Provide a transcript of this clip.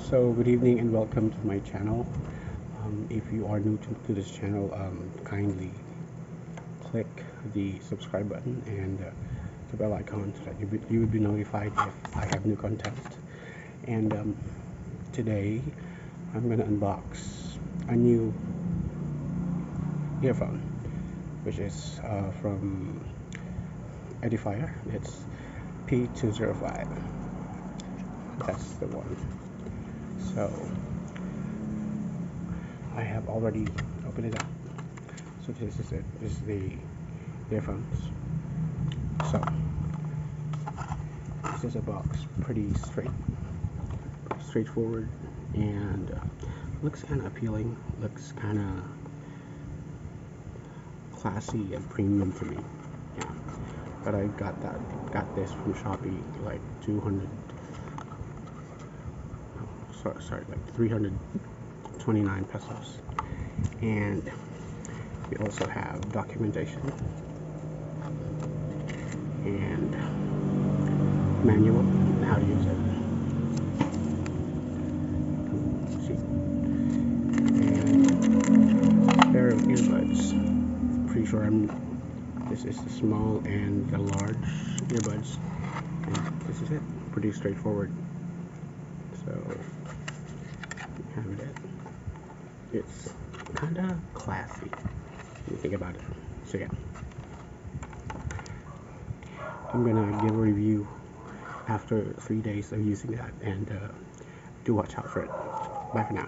So good evening and welcome to my channel. If you are new to this channel, kindly click the subscribe button and the bell icon so that you would be notified if I have new content. And today I'm going to unbox a new earphone, which is from Edifier. It's P205. That's the one. So I have already opened it up. So this is it. This is the earphones. So this is a box, pretty straightforward, and looks kind of appealing. Looks kind of classy and premium to me. Yeah. But I got this from Shopee, like 200. Oh, sorry, like 329 pesos. And we also have documentation and manual on how to use it. See, and a pair of earbuds. Pretty sure this is the small and the large earbuds, and this is it. Pretty straightforward. So have it. It's kind of classy when you think about it. So yeah, I'm gonna give a review after 3 days of using that, and do watch out for it. Bye for now.